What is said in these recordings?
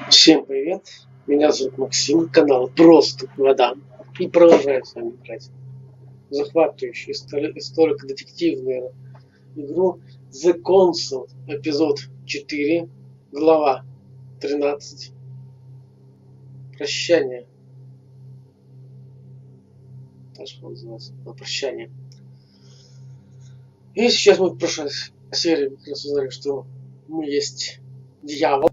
Всем привет! Меня зовут Максим, канал Просто Вода. И продолжаю с вами играть в захватывающую историко-детективную игру The Console, эпизод 4, глава 13. Прощание. Так что называется? Прощание. И сейчас мы в прошлой серии как раз узнали, что мы есть дьявол.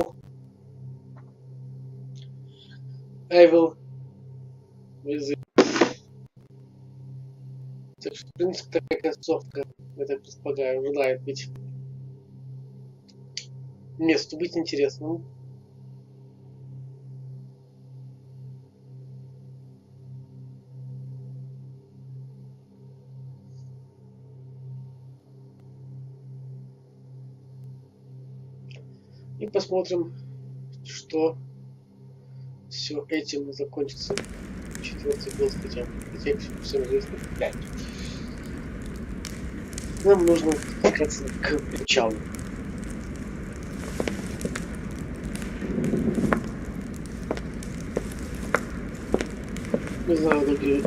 Evil. Так что, в принципе, такая концовка, я так предполагаю, желает быть месту быть интересным. И посмотрим, что все этим закончится. Четвертый год, хотя всем известно 5. Нам нужно спускаться к причалу. Не знаю, другие.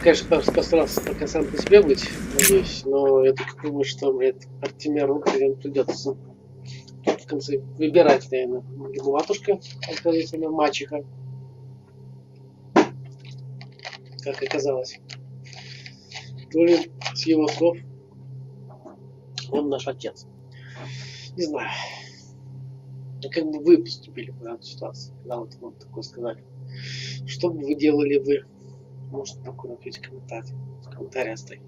Конечно, постарался пока сам по себе быть, надеюсь, но я так думаю, что мне Артемеру придется в конце выбирать, наверное, либо матушка, оказывается, она мачеха, как оказалось, то ли с его слов он наш отец. Не знаю. А как бы вы поступили в данной ситуации, когда вот вам такое сказали? Что бы вы делали вы? Можете такой написать в комментарии оставить.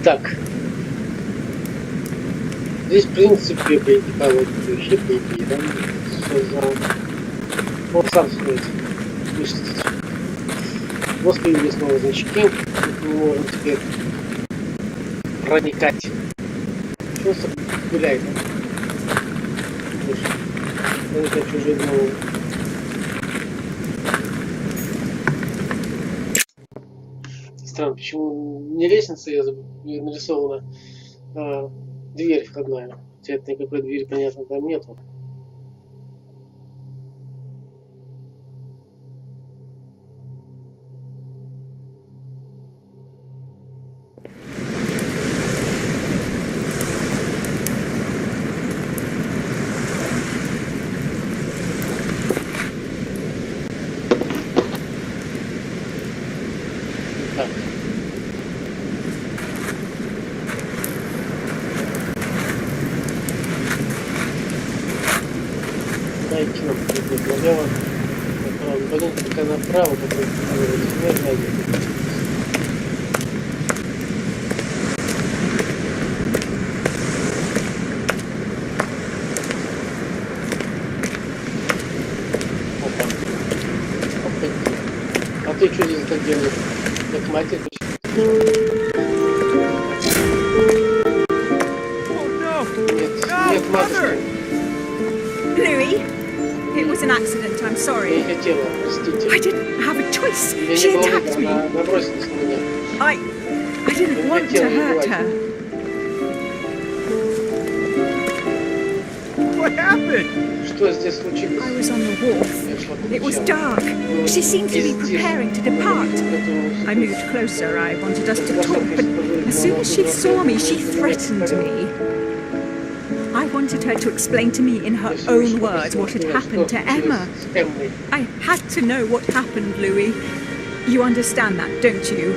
Так. Здесь, в принципе, вообще, по идее, да, он сам стоит вычислить. Вот появились новые значки, мы можем теперь проникать. Просто гуляет, да? Это чужие новые. Странно, почему не лестница нарисована, а дверь входная. Хотя это никакой двери, понятно, там нету. Так. Дайте нам налево. Потом пока направо, потом налево. А ты что здесь так делаешь? Как мать это? Нет, матушка. Louis, it was an accident. I'm sorry. Я не хотела, простите. I didn't have a choice. Я She не была attacked me. она набросилась на меня. I didn't want to hurt her. What happened? Что здесь случилось? I was on the wharf. Я шла по It was путям. dark. She seemed to be preparing to depart. I moved closer. I wanted us to talk, but as soon as she saw me, she threatened me. I wanted her to explain to me in her own words what had happened to Emma. I had to know what happened, Louis. You understand that, don't you?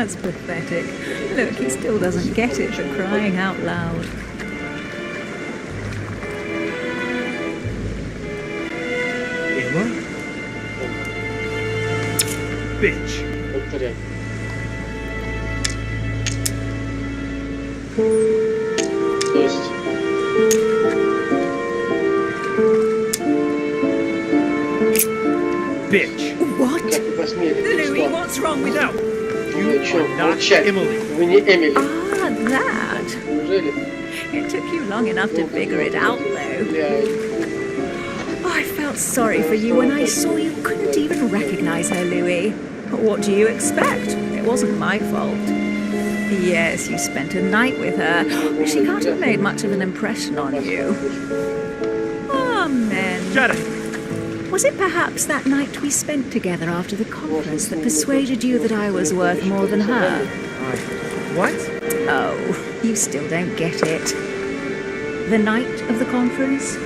That's pathetic. Look, he still doesn't get it, for crying out loud. Emma? Bitch. Повторяй. То есть... Bitch. What? Как вы посмели? Louis, Что? what's wrong with No. Ну You что, are not молчать? Emily. Вы не Эмили. Ah, that. Неужели? It took you long enough to figure it out, though. Oh, I felt sorry for you when I saw you couldn't even recognize her, Louis. What do you expect? It wasn't my fault. Yes, you spent a night with her. She can't have made much of an impression on you. Amen. Shut up. Was it perhaps that night we spent together after the conference that persuaded you that I was worth more than her? What? Oh, you still don't get it. The night of the conference?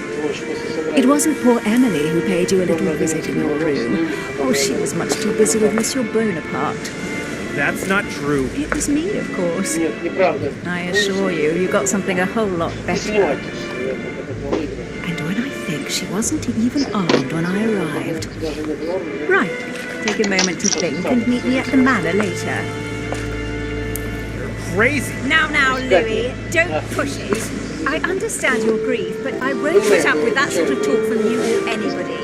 It wasn't poor Emily who paid you a little visit in your room. Oh, she was much too busy with Monsieur Bonaparte. That's not true. It was me, of course. Нет, неправда. I assure you, you got something a whole lot Не better. снимайтесь. And when I think she wasn't even armed when I arrived. Даже не было. Right, take a moment to think and meet me at the manor later. You're crazy. Now, Louis, don't push it. I understand your grief, but I won't put up with that sort of talk from you or anybody.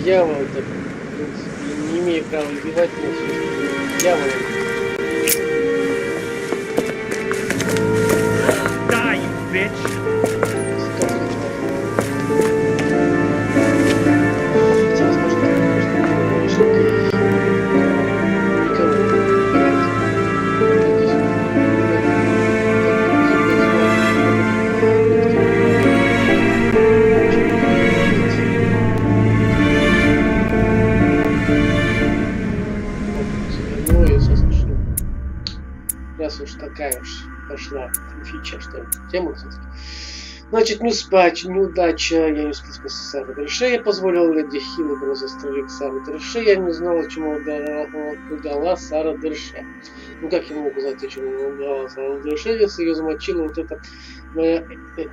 Дьявол, так, в принципе, не имею права убивать меня, дьявол. Die, you bitch. Хотя, возможно, никого не раз уж такая уж пошла фича, что тема, кстати. Значит, не спать, неудача, я не успел спасти Сару Дерше, я позволил леди Хиллебру застрелить Сару Дерше, я не знала, чему удала Сара Дерше. Ну как я могу знать, чему удала Сара Дерше, если ее замочила вот эта моя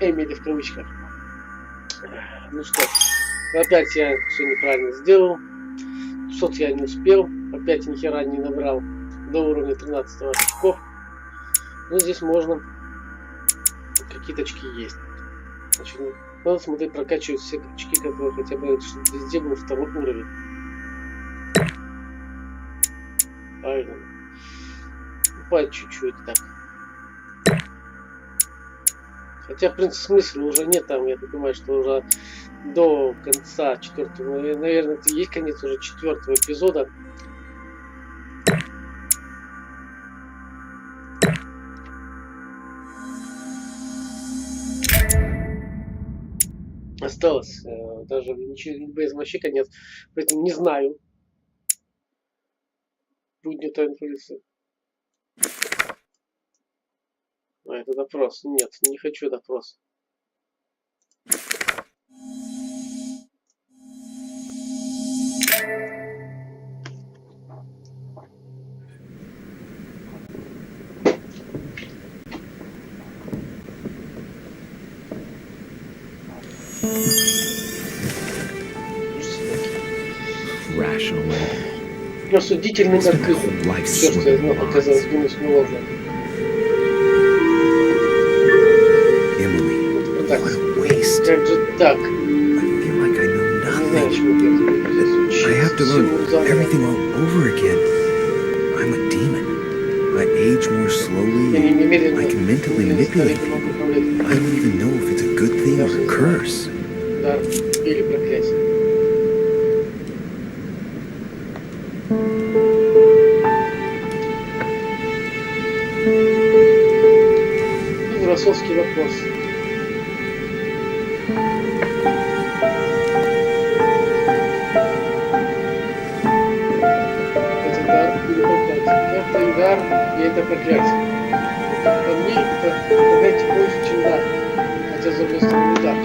Эмили в кавычках. Ну что, опять я все неправильно сделал, что-то я не успел, опять ни хера не набрал до уровня 13 очков. Но здесь можно, какие-то очки есть. Значит, надо смотреть, прокачивать все очки, которые хотя бы, чтобы везде был второй уровень. Правильно. По чуть-чуть так. Хотя, в принципе, смысла уже нет там, я понимаю, что уже до конца 4-го, наверное, это есть конец уже 4-го эпизода. Осталось даже ничего без вообще конец, поэтому не знаю. Будни тайны полиции. А это допрос. Нет, не хочу допрос. Рассудительный как все, что я знал, оказалось гнусным. Вот так. Как же так? Не знаю, чему я I have to learn everything all over again. I'm a demon. I age more slowly. I can mentally manipulate people. I don't even know if it's a good thing or a curse. Да, или проклятие. философский вопрос. Это дар или проклятие? Это и дар, и это проклятие. По мне, это проклятие больше, чем дар. Хотя, с другой стороны, дар.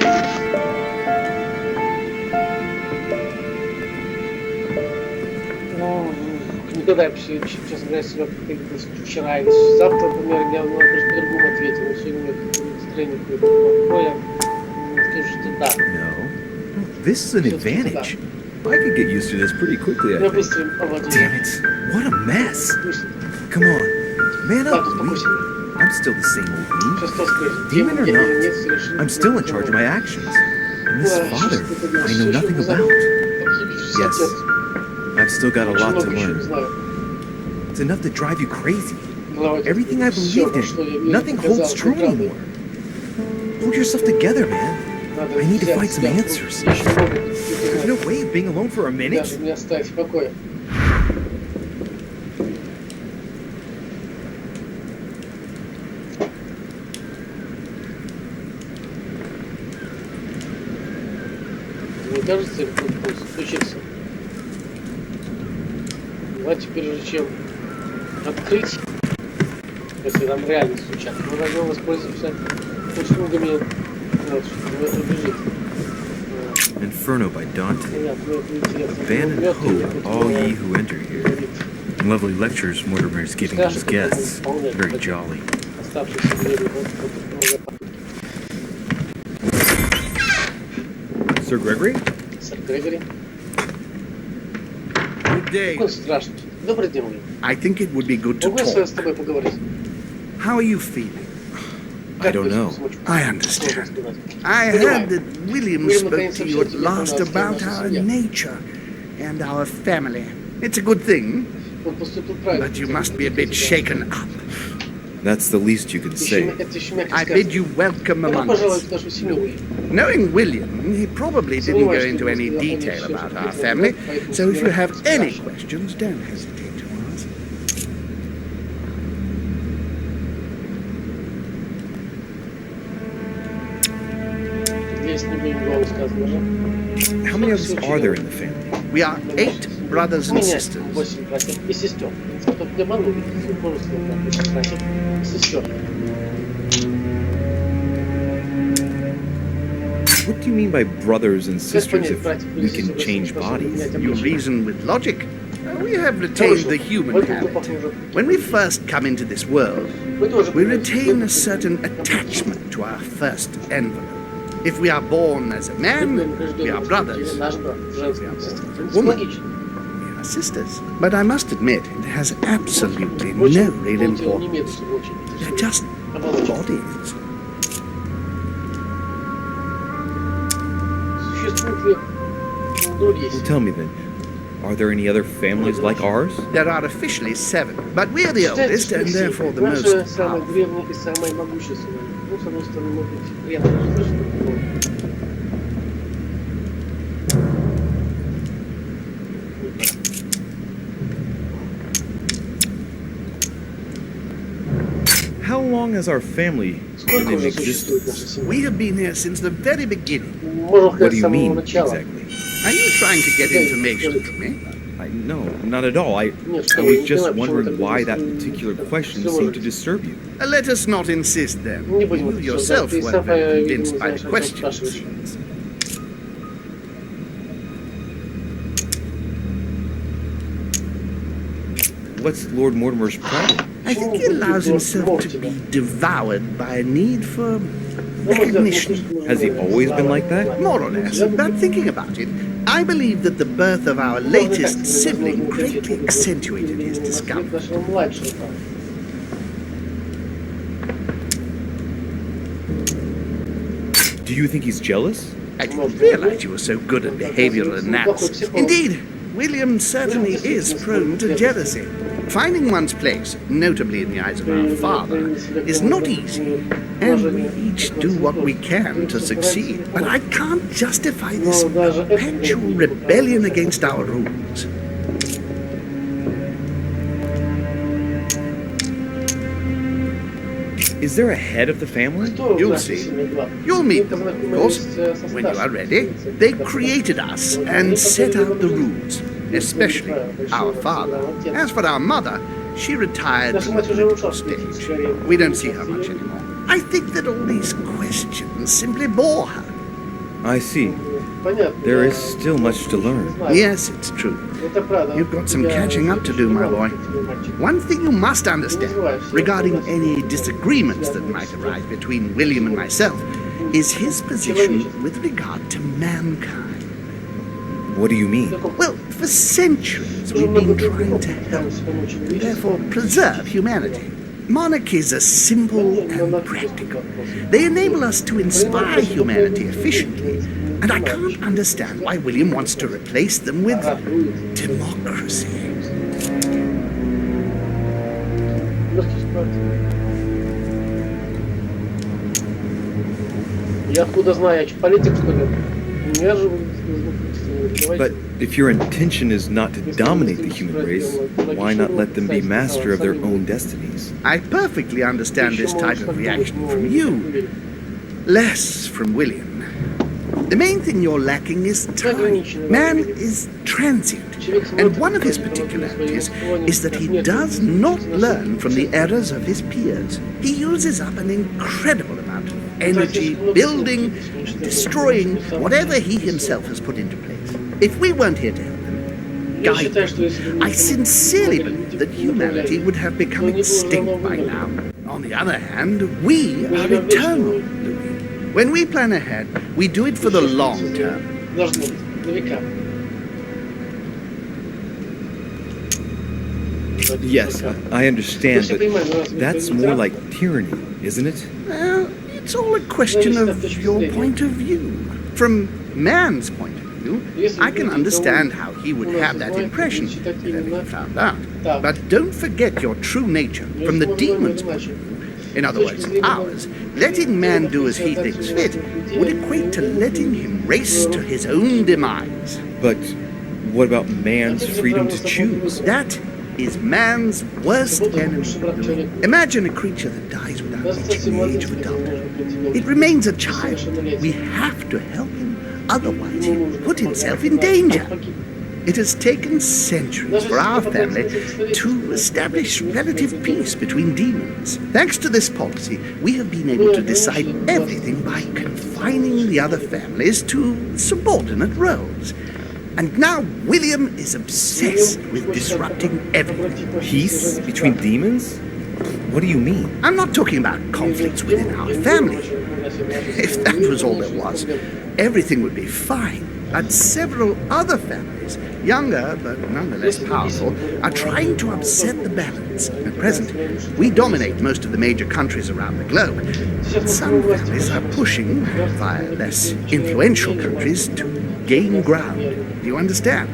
Никогда я, честно говоря, себя как вчера или завтра, например, я бы по-другому ответил, но сегодня у меня настроение какое-то плохое, скажу, что да. No. This is an advantage. I could get used to this pretty quickly, I Я think. быстро овладел. Damn it. What a mess. Come on. Man Так, up, we. успокойся. I'm still the same old me. Сейчас то скажешь. Demon or Я not, нет, совершенно I'm still in charge of my actions. And this father, I know nothing about. Yes. I've still got a lot to learn. It's enough to drive you crazy. Everything I believed in, nothing holds true anymore. Hold yourself together, man. I need to find some answers. There's no way of being alone for a minute. Даже не оставь в покое. Мне кажется, это случится. Давайте, прежде чем открыть, если там реально стучат, мы должны воспользоваться услугами, чтобы убежать. Inferno by Dante. Понятно, это интересно. Abandon hope, all ye who enter here. Lovely lectures Mortimer is giving his guests. Very jolly. Оставшиеся время. Sir Gregory? Сэр Грегори. Good day. Какой страшный. Добрый день, Уилл. I think it would be good to Могу я с talk. тобой поговорить? How are you feeling? I don't know. I understand. I heard that William spoke to you at last about our nature and our family. It's a good thing, Он поступил правильно. but you must be a bit shaken up. That's the least you can say. Это еще мягко I сказано. bid you welcome Добро among пожаловать us. в нашу семью, Уилл. Knowing William, he probably didn't go into any detail about our family, so if you have any questions, don't hesitate to ask. Есть не будет голос сказано же. How many of us are there in the family? We are 8 brothers У and меня sisters. 8 братьев и сестер. Потом для Ману множество братьев и сестер. What do you mean by brothers and sisters if we can change bodies? You reason with logic. We have retained the human habit. When we first come into this world, we retain a certain attachment to our first envelope. If we are born as a man, we are brothers. Наш брат, женский, Woman. логично. We are sisters. But I must admit, it has absolutely no real importance. They're just bodies. Существуют ли другие Well, tell me then, are there any other families like ours? There are officially 7, but we're the oldest and therefore the Наша most самая powerful. древняя и самая могущественная. Ну, с одной стороны, может быть, приятно слышать, но How long has our family been сколько in уже существует existence? наша семья? We have been here since the very beginning. Можем What сказать, do с you самого mean начала. exactly? Are you trying to get information from me? No, not at all. I was just wondering why that particular question seemed to disturb you. Let us not insist then. Не будем You обсуждать. yourself Ты were сам, very видимо, convinced by знаешь, the о чем questions. спрашиваешь. What's Lord Mortimer's problem? I think he allows himself to be devoured by a need for recognition. Has he always been like that? More or less. But thinking about it, I believe that the birth of our latest sibling greatly accentuated his discovery. Нашего младшего брата. Do you think he's jealous? I didn't realize you were so good at behavioral analysis. Indeed, William certainly is prone to jealousy. Finding one's place, notably in the eyes of our father, is not easy, and we each do what we can to succeed. But I can't justify this perpetual rebellion against our rules. Is there a head of the family? Кто в You'll нашей see. семье главный? You'll meet them, Мы of course, познакомились со when you are старшим. ready. They created us and set out the rules, especially our father. As for our mother, she retired Наша from мать the уже ушла political в stage. политическую We don't see her much anymore. I think that all these questions simply bore her. I see. Понятно. There я is still much to learn. знаю. Yes, it's true. Это правда. You've got some Я catching up to do, my boy. мальчик. One thing you must understand regarding any disagreements that might arise between William and myself is his position with regard to mankind. What do you mean? Well, for centuries we've been trying to help, and therefore preserve humanity. Monarchies are simple and practical. They enable us to inspire humanity efficiently, and I can't understand why William wants to replace them with democracy. Я откуда знаю, я что, политик, что ли? Я живу. But if your intention is not to dominate the human race, why not let them be master of their own destinies? I perfectly understand this type of reaction from you, less from William. The main thing you're lacking is time. Man is transient, and one of his particularities is that he does not learn from the errors of his peers. He uses up an incredible amount of energy building and destroying whatever he himself has put into place. If we weren't here to help him, guide him, I sincerely believe that humanity would have become extinct by now. On the other hand, we are eternal, Louis. When we plan ahead, we do it for the long term. Должно быть, на века. Yes, I understand, but that's more like tyranny, isn't it? Well, it's all a question of your point of view. From man's point of view, I can understand how he would have that impression if ever he found out. But don't forget your true nature from the demon's point of view. In other words, ours, letting man do as he thinks fit would equate to letting him race to his own demise. But what about man's freedom to choose? That is man's worst enemy. Imagine a creature that dies without reaching the age of adulthood. It remains a child. We have to help him, otherwise he will put himself in danger. It has taken centuries for our family to establish relative peace between demons. Thanks to this policy, we have been able to decide everything by confining the other families to subordinate roles. And now William is obsessed with disrupting everything. Peace between demons? What do you mean? I'm not talking about conflicts within our family. If that was all there was, everything would be fine. But several other families, younger but nonetheless powerful, are trying to upset the balance. At present, we dominate most of the major countries around the globe. Some families are pushing, via less influential countries, to gain ground. Do you understand?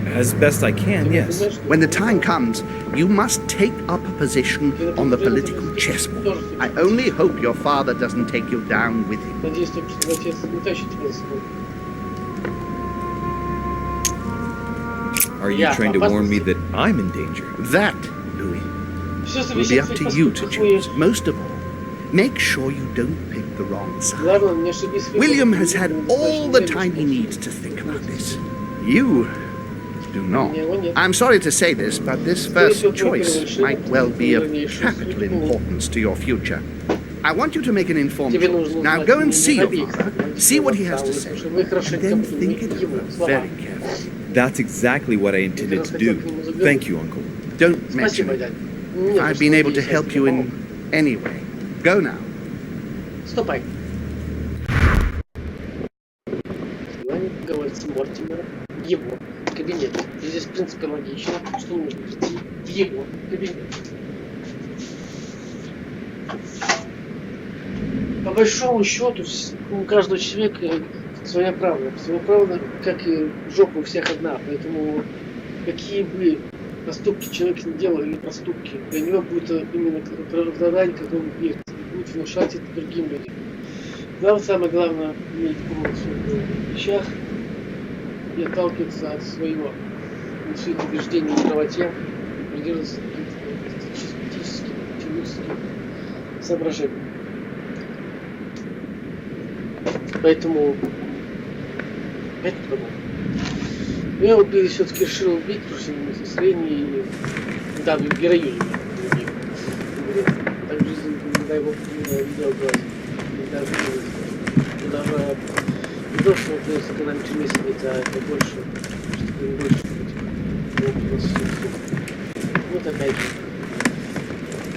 As best I can, yes. When the time comes, you must take up a position on the political chessboard. I only hope your father doesn't take you down with him. Надеюсь, что отец не тащит тебя за собой. Are you trying to warn me that I'm in danger? That, Louis, will be up to you to choose. Most of all, make sure you don't pick the wrong side. Главное, не ошибись. William has had all the time he needs to think about this. You do not. I'm sorry to say this, but this first choice might well be of capital importance to your future. I want you to make an informed choice. Now go and see your father, see what he has to say, and then think it over very carefully. That's exactly what I intended to do. Thank you, Uncle. Don't mention it. If I've been able to help you in any way. Go now. Ступай. Говорится Мортимера в его кабинет. И здесь, в принципе, логично, что нужно прийти в его кабинет. По большому счету, у каждого человека своя правда. Своя правда, как и жопа у всех одна. Поэтому какие бы поступки человек не делал или проступки, для него будет именно оправдание, как он верит, и будет внушать это другим людям. Самое главное, иметь помощь в вещах и отталкиваться от своих убеждений в правоте, придерживаться каких-то статистических, теоретических соображения. Поэтому опять подумал. Я вот все-таки решил убить, потому что не настроение и да, героиню. Так в жизни, когда его видел глаз. Даже не то, что когда на тюрьме сидеть, а это больше. Вот опять же.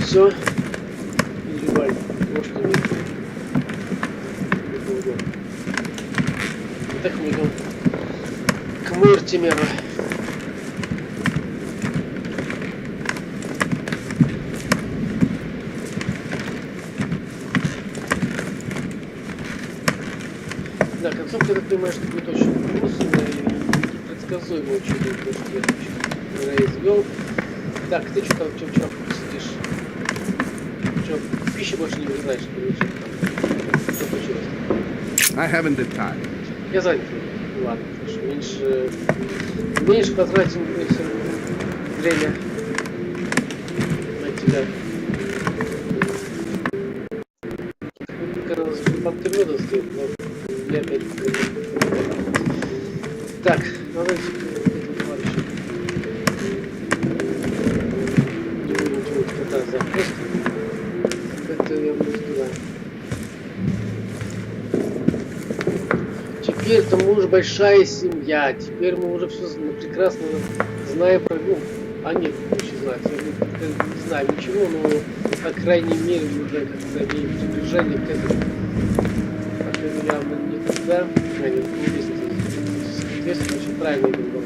Все. И любая ложка не угодно. Итак, мы идем к Мортимеру. Да, концовка, я так понимаю, что будет очень грустная и непредсказуемая, что будет, потому что я извел. Так, ты что там вчера сидишь? Что, пищи больше не знаешь, что случилось? I haven't the time. Я занят. Ладно, хорошо. Меньше потратим время на тебя. Казалось, бабка меда стоит, но я опять... Так, надо идти к этому товарищу. Не буду ничего пытаться за просто. Это я буду сказать. Теперь-то мы уже большая семья. Теперь мы уже все прекрасно знаем про... Ну, они очень знают. Я не знаю ничего, но, по крайней мере, уже как-то имеем приближение к этому. Так это явно не тогда. Они не действуют. Соответственно, очень правильно идем домой.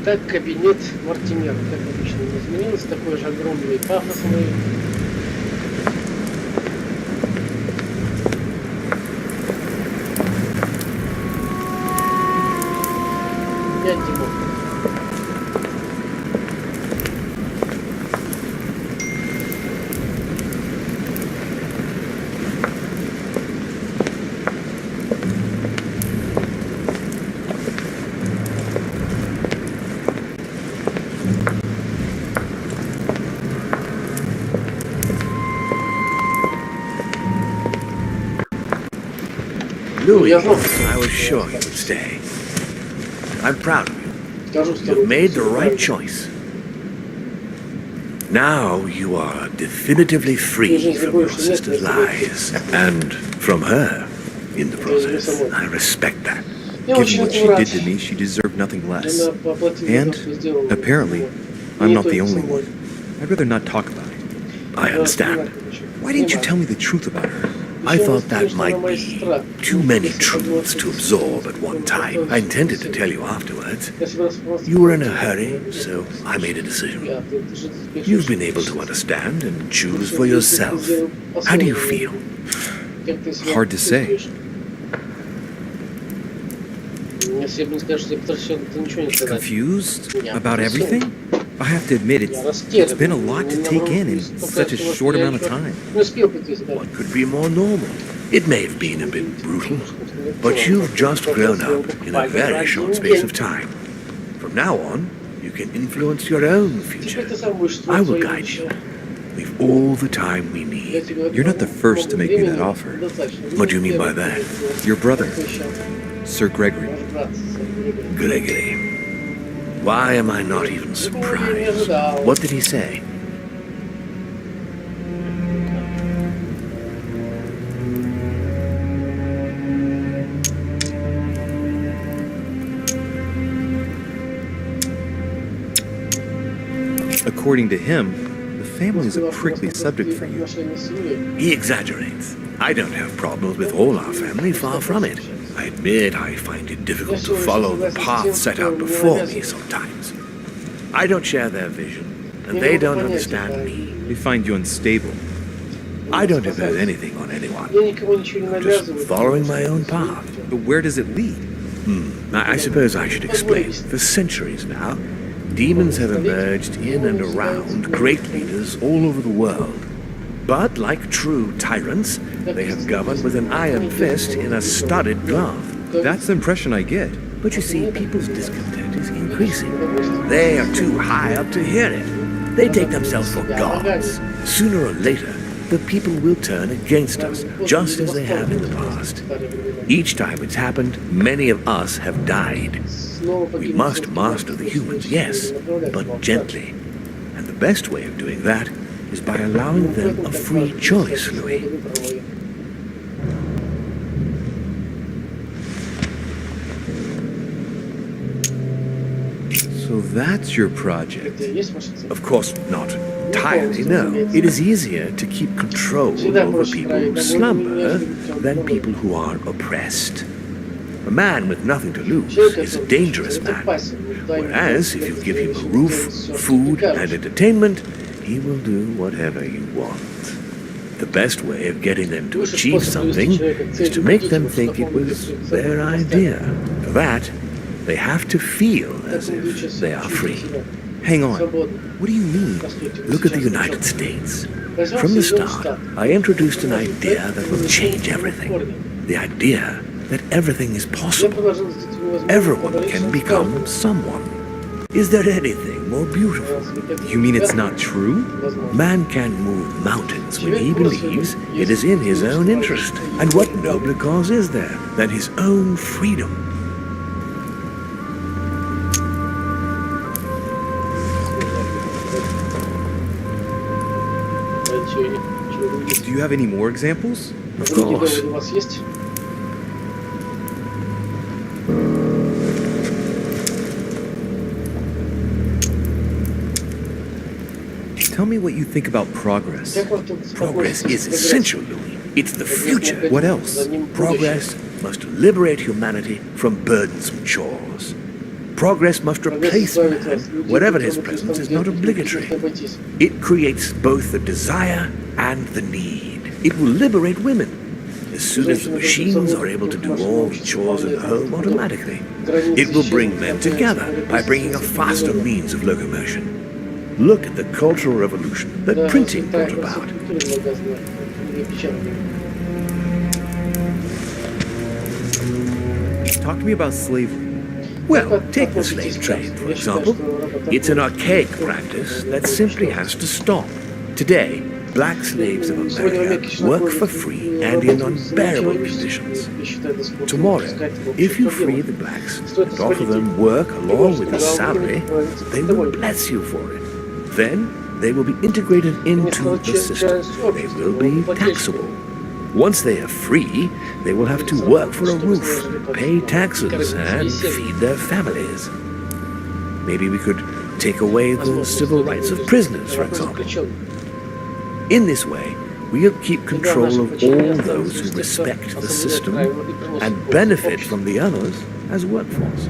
Так, кабинет Мортимера, как обычно, не изменился, такой же огромный и пафосный. Я Дима. Louis, I was sure you would stay. I'm proud of you. You've made the right choice. Now you are definitively free from your sister's lies. And from her, in the process. I respect that. Given what she did to me, she deserved nothing less. And, apparently, I'm not the only one. I'd rather not talk about it. I understand. Why didn't you tell me the truth about her? I thought that might be too many truths to absorb at one time. I intended to tell you afterwards. You were in a hurry, so I made a decision. You've been able to understand and choose for yourself. How do you feel? Hard to say. Confused about everything? I have to admit, it's been a lot to take in such a short amount of time. What could be more normal? It may have been a bit brutal, but you've just grown up in a very short space of time. From now on, you can influence your own future. I will guide you. We've all the time we need. You're not the first to make me that offer. What do you mean by that? Your brother, Sir Gregory. Gregory. Why am I not even surprised? What did he say? According to him, the family is a prickly subject for you. He exaggerates. I don't have problems with all our family, far from it. I admit I find it difficult to follow the path set out before me sometimes. I don't share their vision, and they don't understand me. They find you unstable. I don't impose anything on anyone. I'm just following my own path. But where does it lead? I suppose I should explain. For centuries now, demons have emerged in and around great leaders all over the world. But like true tyrants, they have governed with an iron fist in a studded glove. That's the impression I get. But you see, people's discontent is increasing. They are too high up to hear it. They take themselves for gods. Sooner or later, the people will turn against us, just as they have in the past. Each time it's happened, many of us have died. We must master the humans, yes, but gently. And the best way of doing that is by allowing them a free choice, Louis. So that's your project. Of course, not entirely, no. It is easier to keep control over people who slumber than people who are oppressed. A man with nothing to lose is a dangerous man, whereas if you give him a roof, food, and entertainment, he will do whatever you want. The best way of getting them to achieve something is to make them think it was their idea. For that, they have to feel as if they are free. Hang on. What do you mean? Look at the United States. From the start, I introduced an idea that will change everything. The idea that everything is possible. Everyone can become someone. Is there anything more beautiful? You mean it's not true? Man can move mountains when he believes it is in his own interest. And what nobler cause is there than his own freedom? Do you have any more examples? Of course. Tell me what you think about progress. Progress is essential, Louis. It's the future. What else? Progress must liberate humanity from burdensome chores. Progress must replace man. Whatever his presence is not obligatory. It creates both the desire and the need. It will liberate women. As soon as the machines are able to do all the chores at home automatically, it will bring men together by bringing a faster means of locomotion. Look at the cultural revolution that printing brought about. Talk to me about slavery. Well, take the slave trade, for example. It's an archaic practice that simply has to stop. Today, black slaves of America work for free and in unbearable conditions. Tomorrow, if you free the blacks and offer them work along with a salary, they will bless you for it. Then, they will be integrated into the system. They will be taxable. Once they are free, they will have to work for a roof, pay taxes, and feed their families. Maybe we could take away the civil rights of prisoners, for example. In this way, we'll keep control of all those who respect the system and benefit from the others as workforce.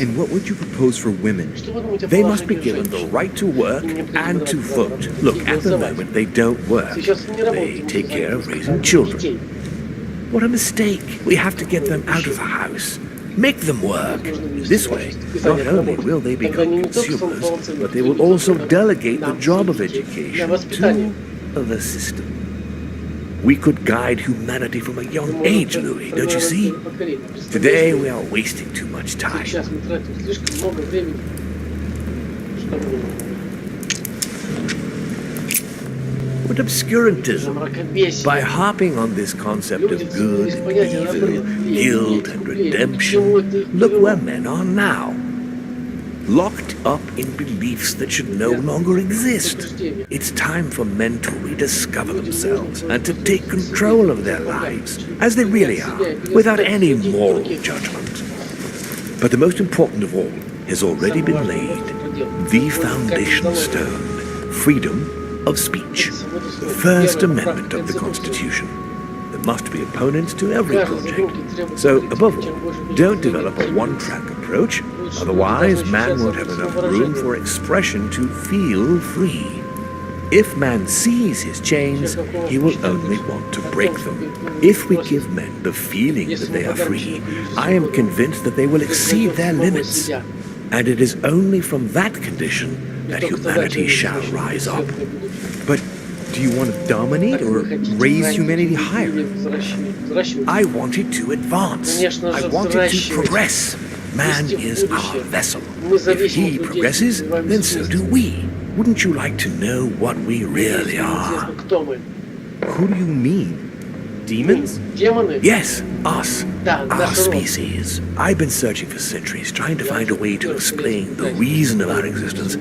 And what would you propose for women? They must be given the right to work and to vote. Look, at the moment they don't work. They take care of raising children. What a mistake. We have to get them out of the house. Make them work. This way, not only will they become consumers, but they will also delegate the job of education to the system. We could guide humanity from a young age, Louis, don't you see? Today we are wasting too much time. What obscurantism! By harping on this concept of good and evil, guilt and redemption, look where men are now. Locked up in beliefs that should no longer exist. It's time for men to rediscover themselves and to take control of their lives, as they really are, without any moral judgment. But the most important of all has already been laid, the foundation stone, freedom of speech, the First Amendment of the Constitution. There must be opponents to every project. So, above all, don't develop a one-track approach, otherwise man won't have enough room for expression to feel free. If man sees his chains, he will only want to break them. If we give men the feeling that they are free, I am convinced that they will exceed their limits. And it is only from that condition that humanity shall rise up. But do you want to dominate or raise humanity higher? I want it to advance. I want it to progress. Man is our vessel. If he progresses, then so do we. Wouldn't you like to know what we really are? Who do you mean? Demons? Yes, us. Our species. I've been searching for centuries, trying to find a way to explain the reason of our existence.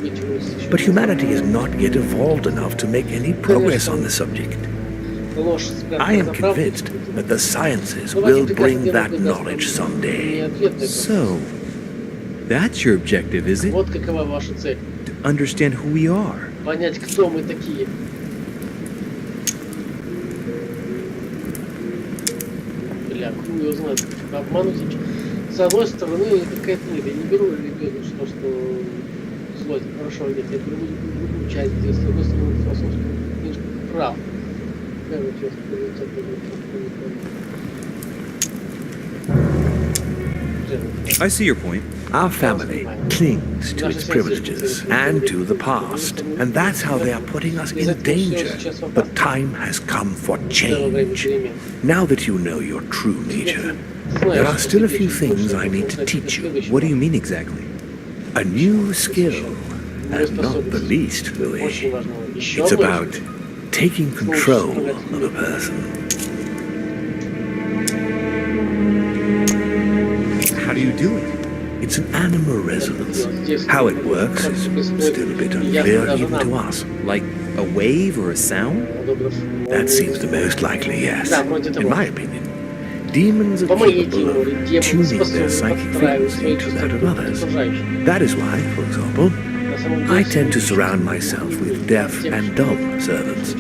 But humanity has not yet evolved enough to make any progress on the subject. I am convinced that the sciences will bring that knowledge someday. So, that's your objective, is it? Вот какова ваша цель. To understand who we are. Понять, кто мы такие. Бля, хуй его знает, как обмануть. С одной стороны, какая-то нет, я не беру религиозную, что зло, это хорошо, нет, я беру другую часть, где с одной стороны философскую книжку прав. Первая часть, I see your point. Our family clings to its privileges and to the past, and that's how they are putting us in danger. But time has come for change. Now that you know your true nature, there are still a few things I need to teach you. What do you mean exactly? A new skill, and not the least, Louis. It's about taking control of a person. How do you do it? It's an animal resonance. How it works is still a bit unclear even to us. Like a wave or a sound? That seems the most likely, yes. In my opinion, demons are capable of tuning their psychic frequency to that of others. That is why, for example, I tend to surround myself with deaf and dumb servants.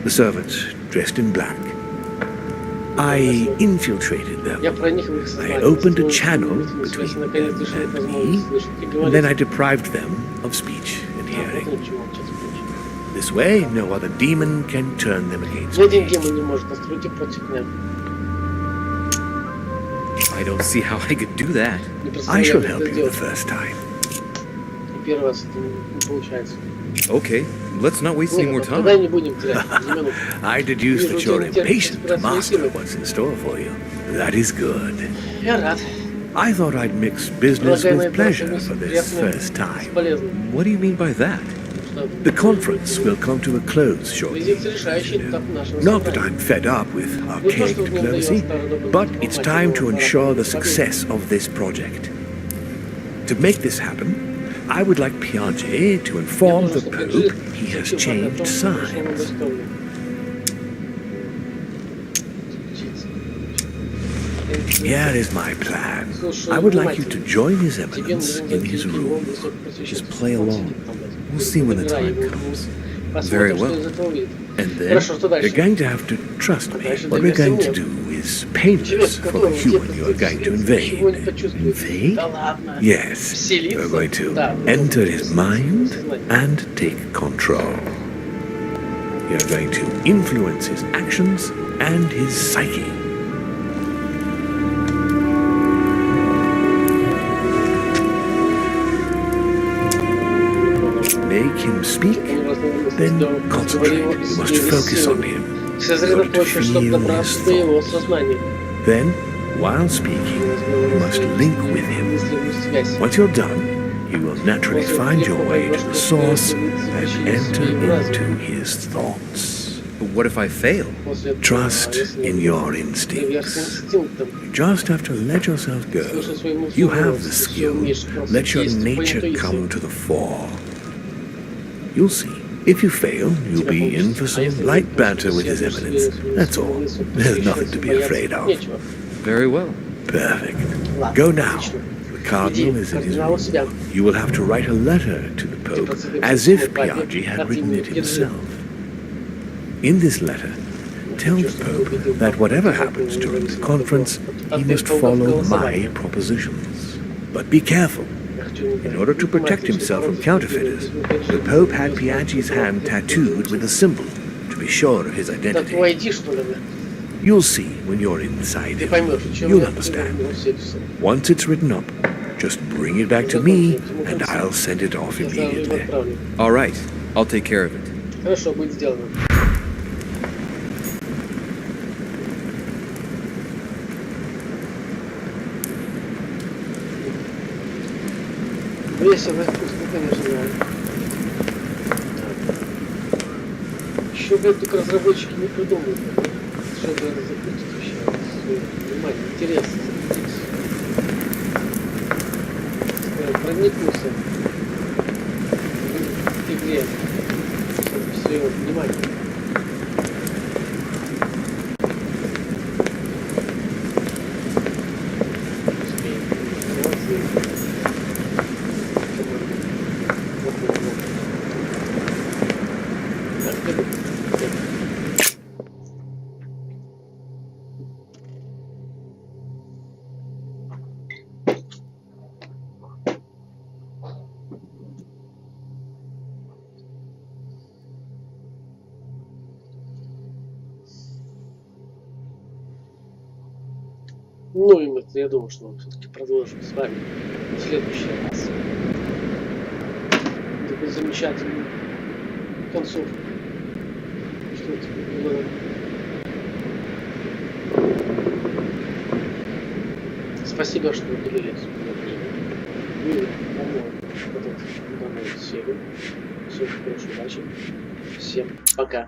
The servants dressed in black. I infiltrated them. I opened a channel between them and me, and then I deprived them of speech and hearing. This way, no other demon can turn them against me. I don't see how I could do that. I shall help you the first time. Okay, let's not waste any more time. I deduce that you're impatient to master what's in store for you. That is good. I thought I'd mix business with pleasure for this first time. What do you mean by that? The conference will come to a close shortly. Not that I'm fed up with archaic diplomacy, but it's time to ensure the success of this project. To make this happen, I would like Piaget to inform the Pope he has changed sides. Here is my plan. I would like you to join His Eminence in his room. Just play along. We'll see when the time comes. Very well. And then you're going to have to trust me. What we're going to do is painless for the human you are going to invade. Invade? Yes. We're going to enter his mind and take control. You're going to influence his actions and his psyche. Make him speak, then concentrate. You must focus on him. You want to feel his thoughts. Then, while speaking, you must link with him. Once you're done, you will naturally find your way to the source and enter into his thoughts. But what if I fail? Trust in your instincts. You just have to let yourself go. You have the skill. Let your nature come to the fore. You'll see. If you fail, you'll be in for some light banter with His Eminence. That's all. There's nothing to be afraid of. Very well. Perfect. Go now. The Cardinal is in his room. You will have to write a letter to the Pope, as if Piaget had written it himself. In this letter, tell the Pope that whatever happens during the conference, he must follow my propositions. But be careful. In order to protect himself from counterfeiters, the Pope had Piaggi's hand tattooed with a symbol to be sure of his Это identity. твой ID, что ли? You'll see when you're inside Ты him. поймешь, чем You'll я understand. Мерседеса. Once it's written up, just bring it back to me and I'll send it off Я сразу его immediately. отправлю. All right, I'll take care of it. Хорошо, будет сделано. Весело, вкусно, конечно, да. Еще, блядь, только разработчики не придумали, чтобы это запустить вообще. Внимание, интересно запустить. Проникнулся в игре. Все, внимание. Ну и мы, я думаю, что мы все-таки продолжим с вами в следующий раз. Такую замечательную концовку. Что теперь было? Спасибо, что уделили время. Мы, по-моему, данную серию. Всем хорошей удачи. Всем пока.